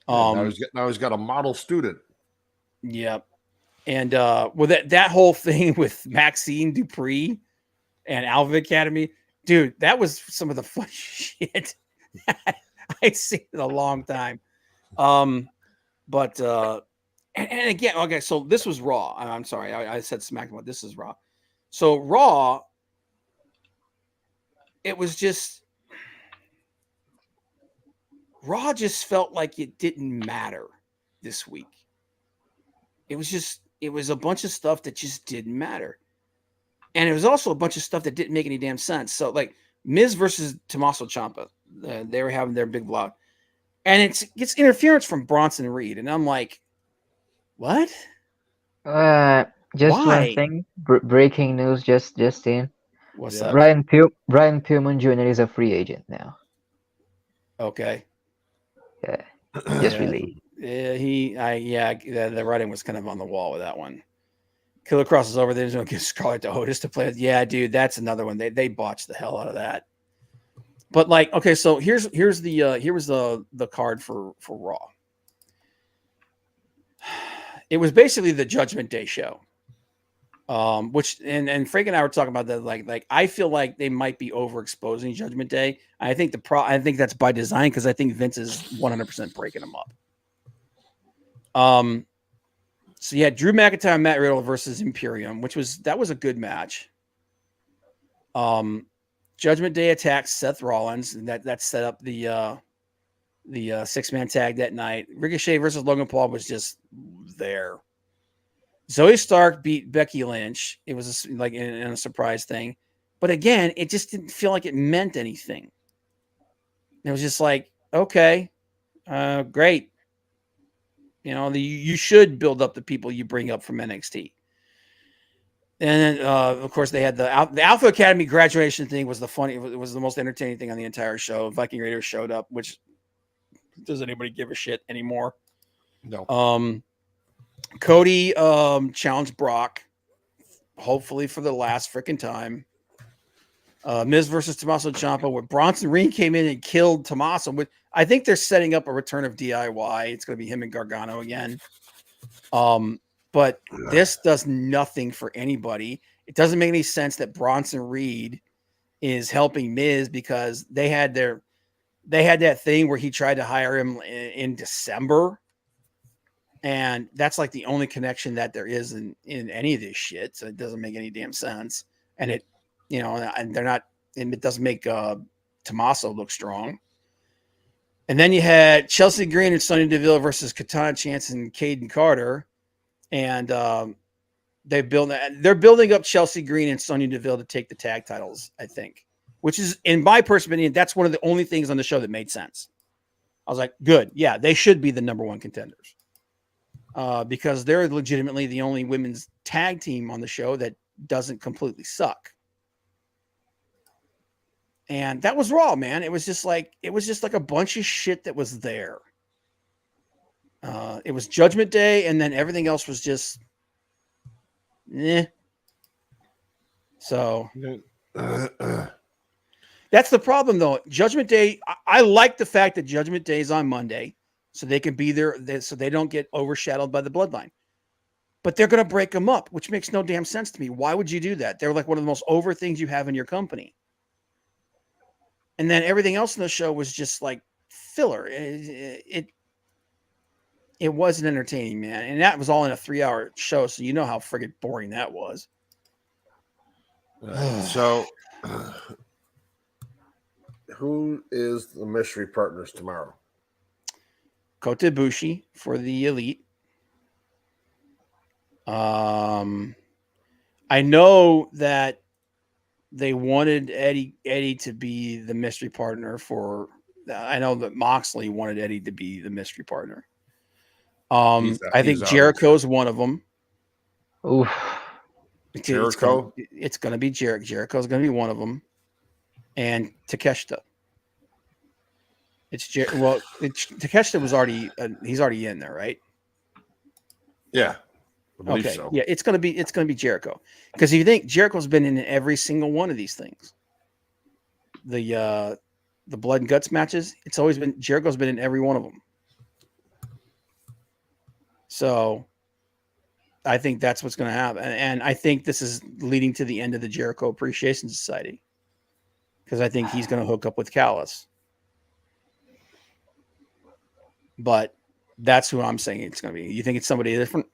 Now he's got a model student. Yep. And well, that whole thing with Maxine Dupree and Alpha Academy, dude, that was some of the fun shit I'd seen in a long time. But and again, okay, so this was Raw. I'm sorry, I said SmackDown. This is Raw. So Raw, it was just Raw just felt like it didn't matter this week. It was a bunch of stuff that just didn't matter. And it was also a bunch of stuff that didn't make any damn sense. So like Miz versus Tommaso Ciampa, they were having their big blowout. And it gets interference from Bronson Reed. And I'm like, what? Just Why? one thing. Breaking news just in. What's up? Brian Pillman Jr. is a free agent now. Okay. Yeah. Just released. Yeah, the writing was kind of on the wall with that one. Killer crosses over. There's no get Scarlett to Otis to play it. Yeah, dude, that's another one. They botched the hell out of that. But like, okay, so here was the card for Raw. It was basically the Judgment Day show. Which and Frank and I were talking about that. Like I feel like they might be overexposing Judgment Day. I think that's by design because I think Vince is 100% breaking them up. So you had Drew McIntyre and Matt Riddle versus Imperium, which was a good match. Judgment Day attacks Seth Rollins, and that set up the 6-man tag that night. Ricochet versus Logan Paul was just there. Zoe Stark beat Becky Lynch. It was like in a surprise thing. But again, it just didn't feel like it meant anything. It was just like, okay, great. You know, you should build up the people you bring up from NXT. And then, of course, they had the Alpha Academy graduation thing was it was the most entertaining thing on the entire show. Viking Raiders showed up, which does anybody give a shit anymore? No. Cody challenged Brock, hopefully for the last freaking time. Miz versus Tommaso Ciampa, where Bronson Reed came in and killed Tommaso. I think they're setting up a return of DIY. It's going to be him and Gargano again. But this does nothing for anybody. It doesn't make any sense that Bronson Reed is helping Miz because they had that thing where he tried to hire him in December. And that's like the only connection that there is in any of this shit. So it doesn't make any damn sense. And it, and it doesn't make Tommaso look strong. And then you had Chelsea Green and Sonya Deville versus Katana Chance and Caden Carter. And they're building up Chelsea Green and Sonya Deville to take the tag titles, I think. Which is, in my personal opinion, that's one of the only things on the show that made sense. I was like, good. Yeah, they should be the number one contenders. Because they're legitimately the only women's tag team on the show that doesn't completely suck. And that was Raw, man. It was just like a bunch of shit that was there. It was Judgment Day, and then everything else was just So that's the problem, though. Judgment Day, I like the fact that Judgment Day is on Monday, so they can be there, so they don't get overshadowed by the Bloodline. But they're going to break them up, which makes no damn sense to me. Why would you do that? They're like one of the most over things you have in your company. And then everything else in the show was just like filler. It wasn't entertaining, man. And that was all in a 3-hour show, so you know how friggin' boring that was. So, who is the mystery partners tomorrow? Kota Ibushi for the Elite. I know that they wanted Eddie to be the mystery partner for. I know that Moxley wanted Eddie to be the mystery partner. I think Jericho's one of them. Oof. Jericho. It's going to be Jericho. Jericho's going to be one of them, and Takeshita. Takeshita was already he's already in there, right? Yeah. I believe Okay. so. Yeah, it's gonna be Jericho. Because if you think Jericho's been in every single one of these things. The blood and guts matches, it's always been Jericho's been in every one of them. So I think that's what's gonna happen. And I think this is leading to the end of the Jericho Appreciation Society. Because I think he's gonna hook up with Callis. But that's who I'm saying it's gonna be. You think it's somebody different?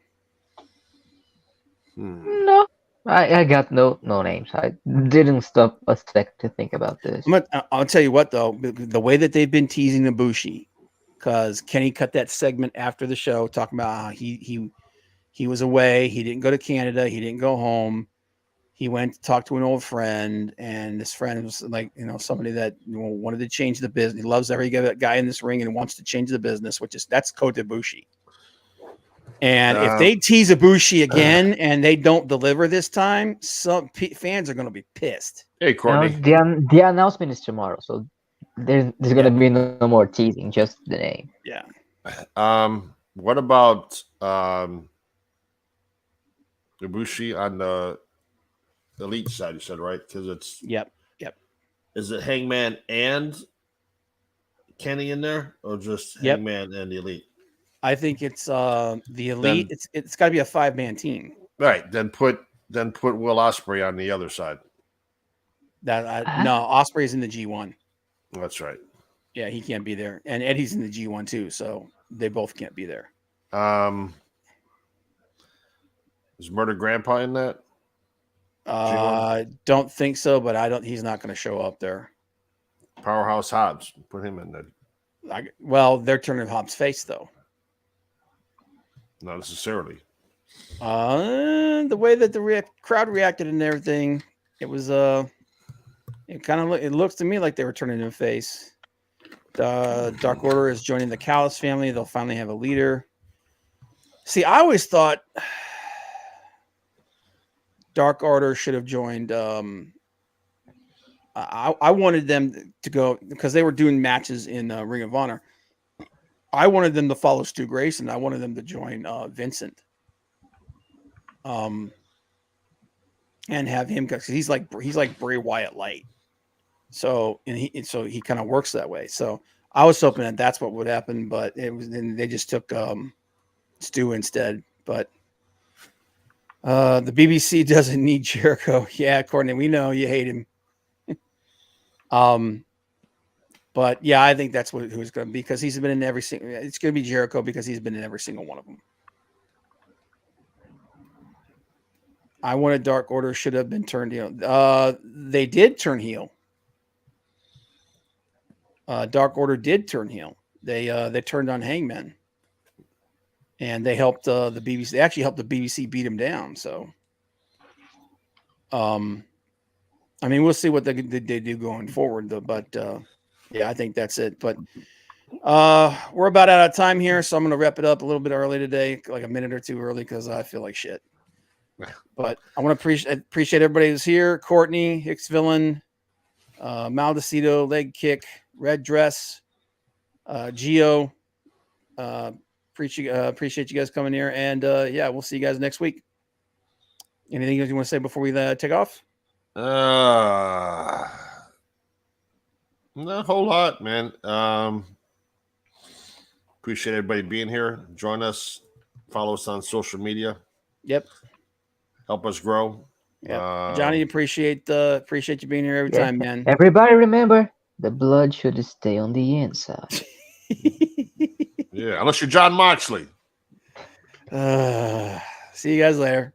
No, I got no names. I didn't stop a sec to think about this. I'll tell you what though, the way that they've been teasing Ibushi, because Kenny cut that segment after the show talking about how he was away, he didn't go to Canada, he didn't go home, he went to talk to an old friend, and this friend was like, somebody that wanted to change the business. He loves every guy in this ring and wants to change the business, that's Kota Ibushi. And if they tease Ibushi again and they don't deliver this time, some fans are going to be pissed. Hey, Courtney. The announcement is tomorrow, so there's going to be no more teasing, just the name. Yeah. What about Ibushi on the Elite side? You said, right? Because it's Yep. Is it Hangman and Kenny in there, or just Hangman and the Elite? I think it's the Elite. It's got to be a 5-man team. Right. Then put Will Ospreay on the other side. No, Ospreay's in the G1. That's right. Yeah, he can't be there, and Eddie's in the G1 too, so they both can't be there. Is Murder Grandpa in that? Don't think so, but he's not going to show up there. Powerhouse Hobbs, put him in there. Well, they're turning Hobbs' face though. Not necessarily. The way that the crowd reacted and everything, it was it looks to me like they were turning him face. Dark Order is joining the Callis family. They'll finally have a leader. See, I always thought Dark Order should have joined. I wanted them to go because they were doing matches in Ring of Honor. I wanted them to follow Stu Grayson. I wanted them to join Vincent, and have him because he's like Bray Wyatt light. So he kind of works that way. So I was hoping that that's what would happen, but and they just took Stu instead. But the BBC doesn't need Jericho. Yeah, Courtney, we know you hate him. But yeah, I think that's who it's going to be because he's been in every single. It's going to be Jericho because he's been in every single one of them. I wanted Dark Order should have been turned heel. They did turn heel. Dark Order did turn heel. They turned on Hangman, and they helped the BBC. They actually helped the BBC beat him down. So, I mean, we'll see what they do going forward, though. But yeah, I think that's it. But we're about out of time here, so I'm going to wrap it up a little bit early today, like a minute or two early, because I feel like shit. But I want to appreciate everybody who's here. Courtney, Hicks Villain, Maldacito, Leg Kick, Red Dress, Gio. Appreciate you guys coming here. And yeah, we'll see you guys next week. Anything else you want to say before we take off? Not a whole lot, man. Appreciate everybody being here. Join us. Follow us on social media. Yep. Help us grow. Yeah, Johnny, appreciate you being here every time, man. Everybody remember, the blood should stay on the inside. Yeah, unless you're John Moxley. See you guys later.